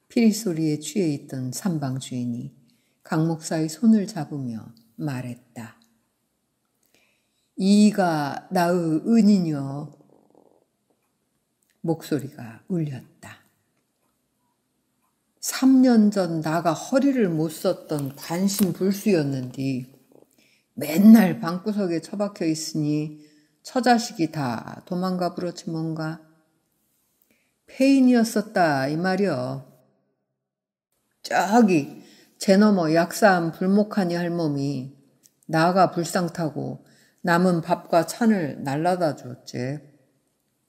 피리 소리에 취해 있던 삼방주인이 강 목사의 손을 잡으며 말했다. 이가 나의 은이녀. 목소리가 울렸다. 3년 전 나가 허리를 못 썼던 관심 불수였는디 맨날 방구석에 처박혀 있으니 처자식이 다 도망가 버렸지 뭔가. 폐인이었었다 이 말이여. 저기 제 너머 약사한 불목하니 할멈이 나가 불상 타고 남은 밥과 찬을 날라다 줬지.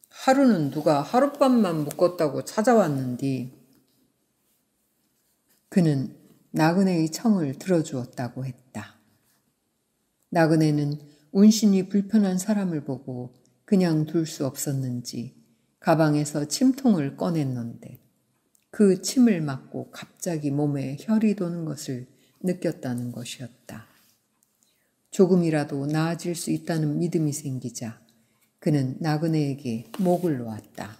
하루는 누가 하룻밤만 묵었다고 찾아왔는디 그는 나그네의 청을 들어주었다고 했다. 나그네는 운신이 불편한 사람을 보고 그냥 둘 수 없었는지 가방에서 침통을 꺼냈는데 그 침을 맞고 갑자기 몸에 혈이 도는 것을 느꼈다는 것이었다. 조금이라도 나아질 수 있다는 믿음이 생기자 그는 나그네에게 목을 놓았다.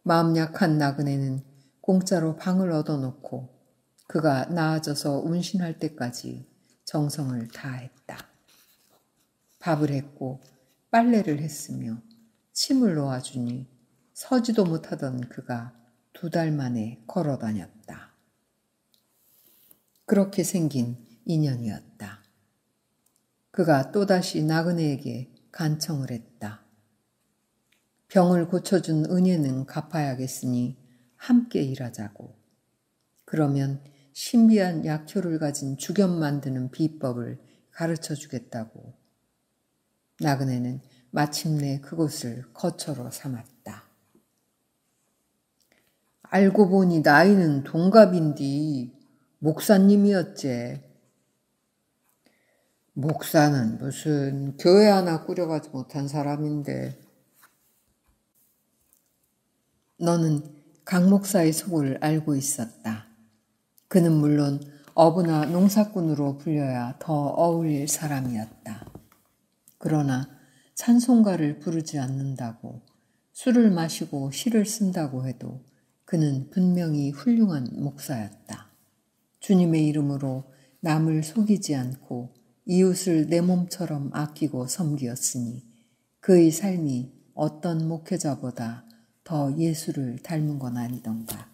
마음 약한 나그네는 공짜로 방을 얻어놓고 그가 나아져서 운신할 때까지 정성을 다했다. 밥을 했고 빨래를 했으며 침을 놓아주니 서지도 못하던 그가 2달 만에 걸어 다녔다. 그렇게 생긴 인연이었다. 그가 또다시 나그네에게 간청을 했다. 병을 고쳐준 은혜는 갚아야겠으니 함께 일하자고. 그러면 신비한 약효를 가진 죽염 만드는 비법을 가르쳐 주겠다고. 나그네는 마침내 그곳을 거처로 삼았다. 알고 보니 나이는 동갑인디 목사님이었제. 목사는 무슨 교회 하나 꾸려가지 못한 사람인데. 너는 강 목사의 속을 알고 있었다. 그는 물론 어부나 농사꾼으로 불려야 더 어울릴 사람이었다. 그러나 찬송가를 부르지 않는다고 술을 마시고 시를 쓴다고 해도 그는 분명히 훌륭한 목사였다. 주님의 이름으로 남을 속이지 않고 이웃을 내 몸처럼 아끼고 섬기었으니 그의 삶이 어떤 목회자보다 더 예수를 닮은 건 아니던가.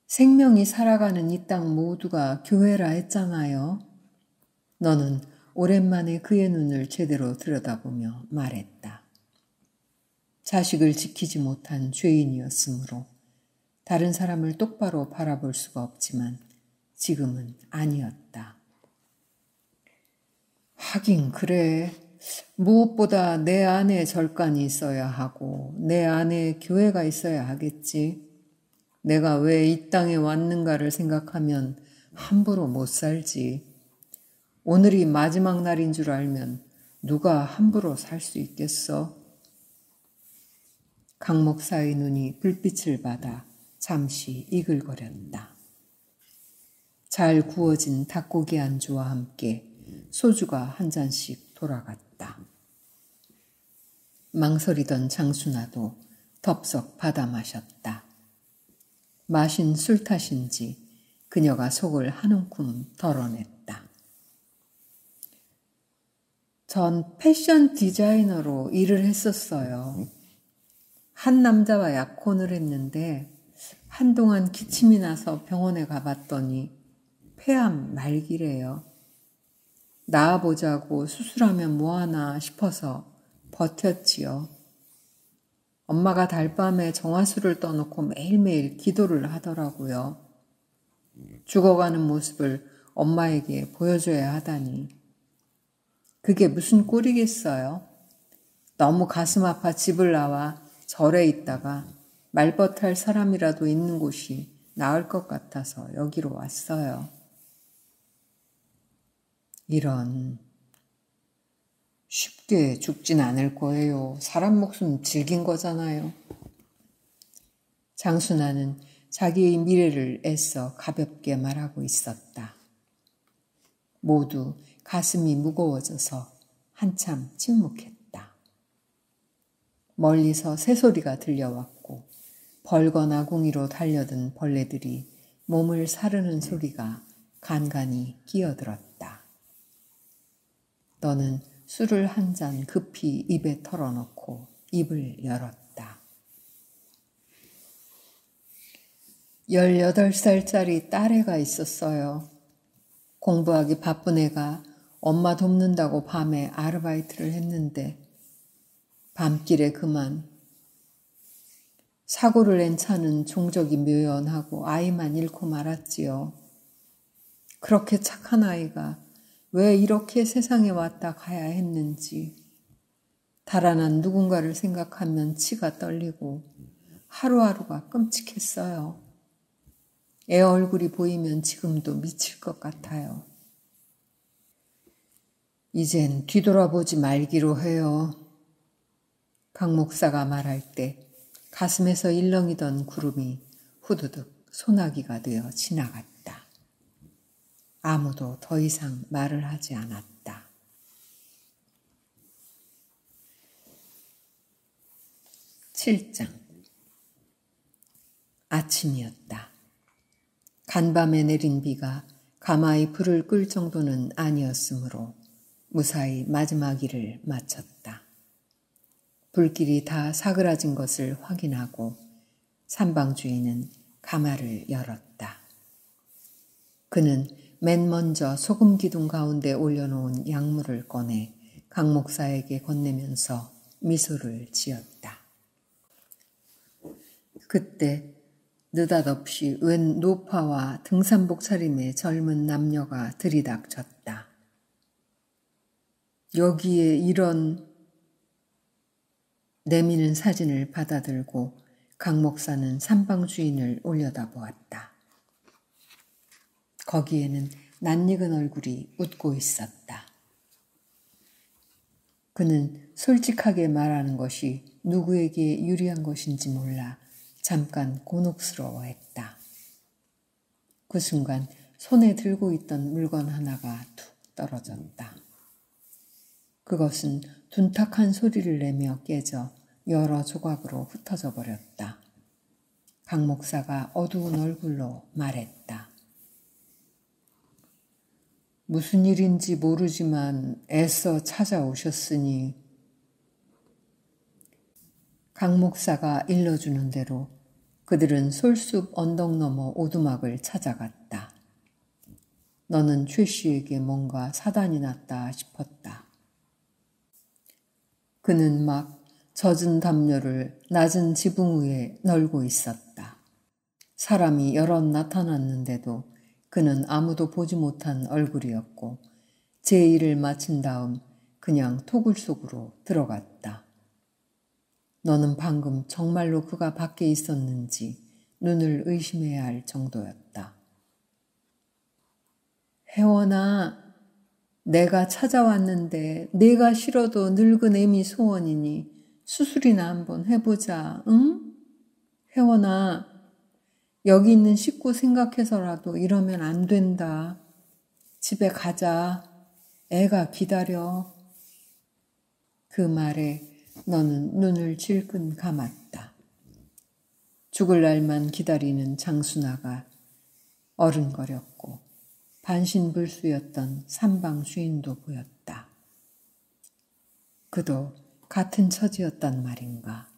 생명이 살아가는 이 땅 모두가 교회라 했잖아요. 너는 오랜만에 그의 눈을 제대로 들여다보며 말했다. 자식을 지키지 못한 죄인이었으므로 다른 사람을 똑바로 바라볼 수가 없지만 지금은 아니었다. 하긴 그래. 무엇보다 내 안에 절간이 있어야 하고 내 안에 교회가 있어야 하겠지. 내가 왜 이 땅에 왔는가를 생각하면 함부로 못 살지. 오늘이 마지막 날인 줄 알면 누가 함부로 살 수 있겠어? 강 목사의 눈이 불빛을 받아 잠시 이글거렸다. 잘 구워진 닭고기 안주와 함께 소주가 한 잔씩 돌아갔다. 망설이던 장순아도 덥석 받아 마셨다. 마신 술 탓인지 그녀가 속을 한 움큼 덜어냈다. 전 패션 디자이너로 일을 했었어요. 한 남자와 약혼을 했는데 한동안 기침이 나서 병원에 가봤더니 폐암 말기래요. 나아보자고 수술하면 뭐하나 싶어서 버텼지요. 엄마가 달밤에 정화수를 떠놓고 매일매일 기도를 하더라고요. 죽어가는 모습을 엄마에게 보여줘야 하다니. 그게 무슨 꼴이겠어요? 너무 가슴 아파 집을 나와 절에 있다가 말벗할 사람이라도 있는 곳이 나을 것 같아서 여기로 왔어요. 이런, 쉽게 죽진 않을 거예요. 사람 목숨 질긴 거잖아요. 장순아는 자기의 미래를 애써 가볍게 말하고 있었다. 모두 가슴이 무거워져서 한참 침묵했다. 멀리서 새소리가 들려왔고 벌건 아궁이로 달려든 벌레들이 몸을 사르는 소리가 간간히 끼어들었다. 너는 술을 한 잔 급히 입에 털어놓고 입을 열었다. 18살짜리 딸애가 있었어요. 공부하기 바쁜 애가 엄마 돕는다고 밤에 아르바이트를 했는데 밤길에 그만. 사고를 낸 차는 종적이 묘연하고 아이만 잃고 말았지요. 그렇게 착한 아이가 왜 이렇게 세상에 왔다 가야 했는지 달아난 누군가를 생각하면 치가 떨리고 하루하루가 끔찍했어요. 애 얼굴이 보이면 지금도 미칠 것 같아요. 이젠 뒤돌아보지 말기로 해요. 강 목사가 말할 때 가슴에서 일렁이던 구름이 후두둑 소나기가 되어 지나갔다. 아무도 더 이상 말을 하지 않았다. 7장. 아침이었다. 간밤에 내린 비가 가마에 불을 끌 정도는 아니었으므로 무사히 마지막 일을 마쳤다. 불길이 다 사그라진 것을 확인하고 삼방주인은 가마를 열었다. 그는 맨 먼저 소금 기둥 가운데 올려놓은 약물을 꺼내 강 목사에게 건네면서 미소를 지었다. 그때 느닷없이 웬 노파와 등산복 차림의 젊은 남녀가 들이닥쳤다. 여기에 이런 내미는 사진을 받아들고 강 목사는 삼방 주인을 올려다보았다. 거기에는 낯익은 얼굴이 웃고 있었다. 그는 솔직하게 말하는 것이 누구에게 유리한 것인지 몰라 잠깐 곤혹스러워했다. 그 순간 손에 들고 있던 물건 하나가 툭 떨어졌다. 그것은 둔탁한 소리를 내며 깨져 여러 조각으로 흩어져 버렸다. 강 목사가 어두운 얼굴로 말했다. 무슨 일인지 모르지만 애써 찾아오셨으니. 강 목사가 일러주는 대로 그들은 솔숲 언덕 너머 오두막을 찾아갔다. 너는 최 씨에게 뭔가 사단이 났다 싶었다. 그는 막 젖은 담요를 낮은 지붕 위에 널고 있었다. 사람이 여럿 나타났는데도 그는 아무도 보지 못한 얼굴이었고 제 일을 마친 다음 그냥 토굴 속으로 들어갔다. 너는 방금 정말로 그가 밖에 있었는지 눈을 의심해야 할 정도였다. 혜원아, 내가 찾아왔는데 내가 싫어도 늙은 애미 소원이니 수술이나 한번 해보자, 응? 혜원아, 여기 있는 식구 생각해서라도 이러면 안 된다. 집에 가자. 애가 기다려. 그 말에 너는 눈을 질끈 감았다. 죽을 날만 기다리는 장순아가 어른거렸고 반신불수였던 삼방 주인도 보였다. 그도 같은 처지였단 말인가.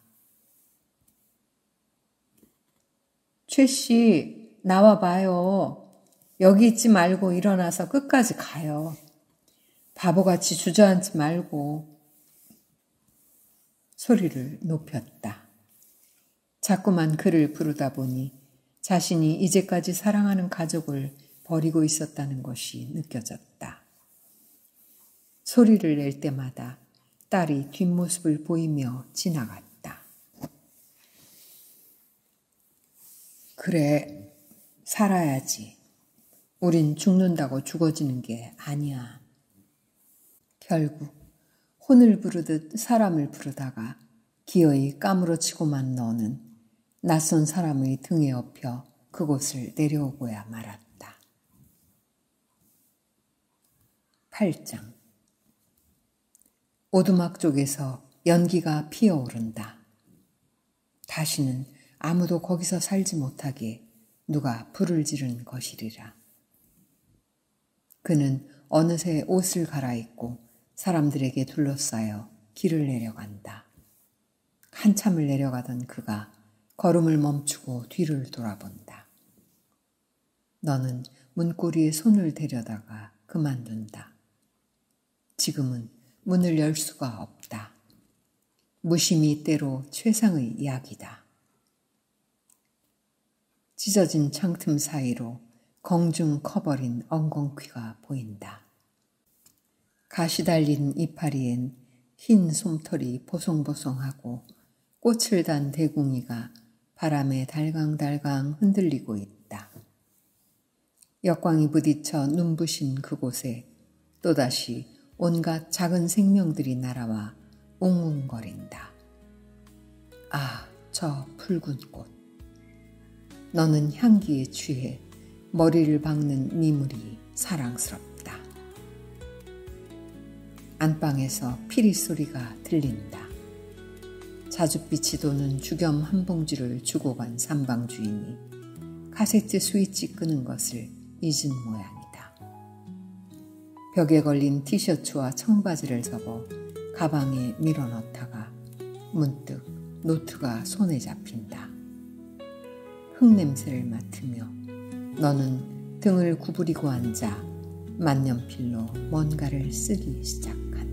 최 씨, 나와봐요. 여기 있지 말고 일어나서 끝까지 가요. 바보같이 주저앉지 말고. 소리를 높였다. 자꾸만 그를 부르다 보니 자신이 이제까지 사랑하는 가족을 버리고 있었다는 것이 느껴졌다. 소리를 낼 때마다 딸이 뒷모습을 보이며 지나갔다. 그래, 살아야지. 우린 죽는다고 죽어지는 게 아니야. 결국 혼을 부르듯 사람을 부르다가 기어이 까무러치고만 너는 낯선 사람의 등에 업혀 그곳을 내려오고야 말았다. 8장. 오두막 쪽에서 연기가 피어오른다. 다시는 아무도 거기서 살지 못하게 누가 불을 지른 것이리라. 그는 어느새 옷을 갈아입고 사람들에게 둘러싸여 길을 내려간다. 한참을 내려가던 그가 걸음을 멈추고 뒤를 돌아본다. 너는 문고리에 손을 대려다가 그만둔다. 지금은 문을 열 수가 없다. 무심히 때로 최상의 약이다. 찢어진 창틈 사이로 공중 커버린 엉겅퀴가 보인다. 가시 달린 이파리엔 흰 솜털이 보송보송하고 꽃을 단 대궁이가 바람에 달강달강 흔들리고 있다. 역광이 부딪혀 눈부신 그곳에 또다시 온갖 작은 생명들이 날아와 웅웅거린다. 아, 저 붉은 꽃. 너는 향기에 취해 머리를 박는 미물이 사랑스럽다. 안방에서 피리 소리가 들린다. 자줏빛이 도는 주겸 한 봉지를 주고 간 삼방 주인이 카세트 스위치 끄는 것을 잊은 모양이다. 벽에 걸린 티셔츠와 청바지를 접어 가방에 밀어넣다가 문득 노트가 손에 잡힌다. 흙냄새를 맡으며 너는 등을 구부리고 앉아 만년필로 뭔가를 쓰기 시작한다.